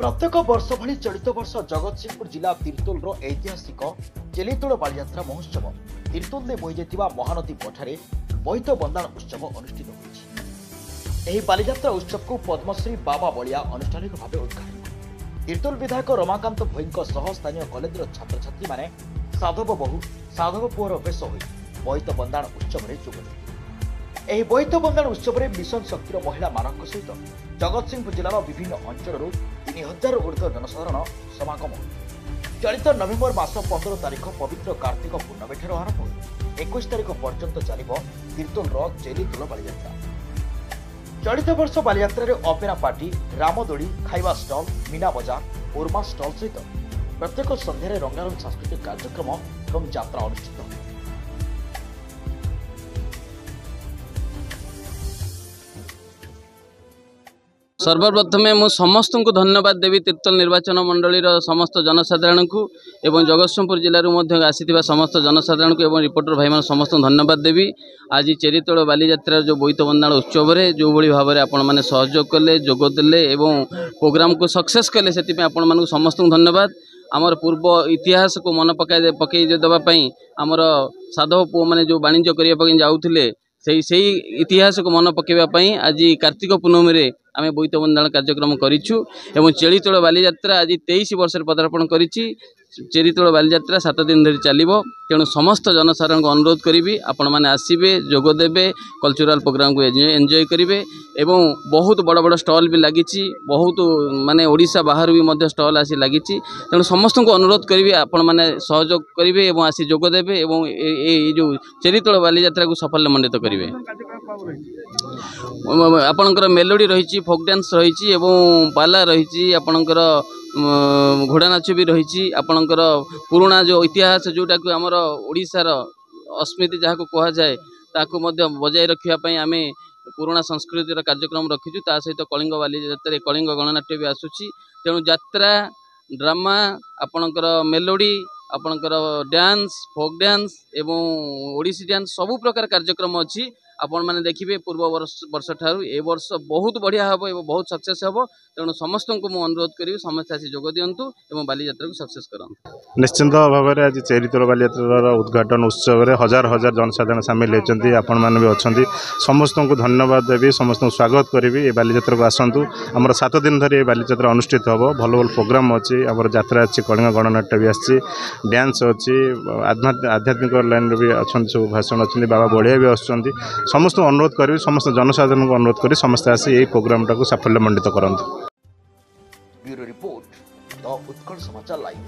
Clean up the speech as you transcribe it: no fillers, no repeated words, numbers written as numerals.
प्रत्येक वर्ष भली चलित वर्ष जगतसिंहपुर जिला तिर्तोल ऐतिहासिक चेलीतोड़ बालीयात्रा महोत्सव तिर्तोल में बोही जाइतिबा महानदी पठारे बोईत बंदाण उत्सव अनुष्ठित होइछि। बालीयात्रा उत्सव को पद्मश्री बाबा बलिया आनुष्ठानिक भाव उद्घाटन तिर्तोल विधायक रमाकांत भोईंक सह स्थानीय कॉलेजर छात्र छात्री माने साधव बहु साधव पुअर बेश होई बोईत बंदाण उत्सव में जोगदेले। ଏହି ବୋଇତ ବନ୍ଦାଣ ଉତ୍ସବରେ ମିଶନ ଶକ୍ତିର ମହିଳାମାନଙ୍କ ସହିତ ଜଗତସିଂହପୁର ଜିଲ୍ଲାର ବିଭିନ୍ନ ଅଞ୍ଚଳରୁ 3000 ଊର୍ଦ୍ଧ୍ୱ ଜନସାଧାରଣ ସମାଗମ ହୋଇଥିଲେ। ଚଳିତ ନଭେମ୍ବର ମାସ 15 ତାରିଖ ପବିତ୍ର କାର୍ତ୍ତିକ ପୂର୍ଣ୍ଣମୀଠାରୁ ଆରମ୍ଭ ହୋଇ 21 ତାରିଖ ପର୍ଯ୍ୟନ୍ତ ଚାଲିବ ତିର୍ତୋଲର ଚେଲିତୋଳ ବାଲିଯାତ୍ରା। ଚଳିତ ବର୍ଷ ବାଲିଯାତ୍ରାରେ ଅପେରା ପାର୍ଟି, ରାମଦୋଳି, ଖାଇବା ଷ୍ଟଲ୍, ମୀନା ବଜାର, ଉର୍ମା ଷ୍ଟଲ୍ ସହିତ ପ୍ରତ୍ୟେକ ସନ୍ଧ୍ୟାରେ ରଙ୍ଗାରଙ୍ଗ ସାଂସ୍କୃତିକ କାର୍ଯ୍ୟକ୍ରମ ଏବଂ ଯାତ୍ରା ଅନୁଷ୍ଠିତ ହେବ। सर्वप्रथम मु समस्त को धन्यवाद देवी तिर्तोल निर्वाचन मंडली समस्त जनसाधारण को एवं जगतसिंहपुर जिलूर आसी समस्त जनसाधारण को एवं रिपोर्टर भाई मान समस्त धन्यवाद देवी। आज चेरीतोड़ बालीयात्रा जो बोईत बंदाण उत्सव में जो भाई भाव में आपण मैंने सहयोग कले जोगदेले एवं प्रोग्राम को सक्सेस कले से आपण मानक समस्त धन्यवाद। आमर पूर्व इतिहास को मन पकई देवाई आमर साधव पुओ मैंने जो वाणिज्य करने जाऊे से इतिहास को मन पकड़ाई आज कार्तिक पूर्णमी रे आम बोईत बंदाण कार्यक्रम करूँ एवं चेलीतोड़ बालीयात्रा आज 23 वर्ष पदार्पण कर चेरीतोड़ बालीयात्रा 7 दिन धरी चलो। तेणु समस्त जनसाधारण को अनुरोध करी आपण मैंने आसबे जोगदेवे कल्चरल प्रोग्राम को एंजॉय करेंगे एवं बहुत बड़ बड़ स्टॉल भी लगी बहुत माने ओडिशा बाहर भी स्टॉल आसी लगी। तेणु समस्त को अनुरोध करी आपण मैंने सहयोग करेंगे एवं आसी जोगदेवे एवं जो चेरीतोड़ बालीयात्रा को सफलमंडित करेंगे। आपणकर मेलोडी रही, फोक डांस रही, पाला रही, आपणकर घोड़ा नाच भी रही, आपणकर पुराना जो इतिहास जोटा को आमर ओडिशार अस्मृति जहाँ को कह जाए ताकू बजाय रखापी आम पुराना संस्कृतिर कार्यक्रम रखीचु। ता सहित कलिंग बालीयात्रा कलिंग गणनाट्य भी आसूची। तेणु यात्रा ड्रामा आपणकर मेलोडी आपणकर डांस फोक डांस एवं ओडिसी डांस सबु प्रकार कार्यक्रम अच्छी आपण मैंने देखिए पूर्व वर्ष ठारू ए वर्ष बहुत बढ़िया हम एवं बहुत सक्सेस हम। तेणु समस्त को मुझे अनुरोध करी समस्त आसी जोग दिंतु एवं बालीयात्रा को सक्सेस करंतु। निश्चिंत भाव में आज चेरीतोड़ बालीयात्रार उद्घाटन उत्सव में हजार हजार जनसाधारण सामिल होती आपण मैंने भी अच्छा समस्त को धन्यवाद देवी समस्त को स्वागत करी ये बालीयात्रा को आसतु। आमर 7 दिन धरी बालीयात्रा अनुष्ठित हम भल भल प्रोग्राम अच्छी आमर यात्रा अच्छी कलिंग गणनाट्य भी आसी डांस अच्छी आध्यात्मिक लाइन भी अच्छा सब भाषण अच्छी बाबा बलिया भी आसुँच। समस्त अनुरोध करी समस्त जनसाधारण को अनुरोध करी समस्त आसी यही प्रोग्राम टाक साफल्यमंडित करंतु। ब्यूरो रिपोर्ट द उत्कल समाचार लाइव।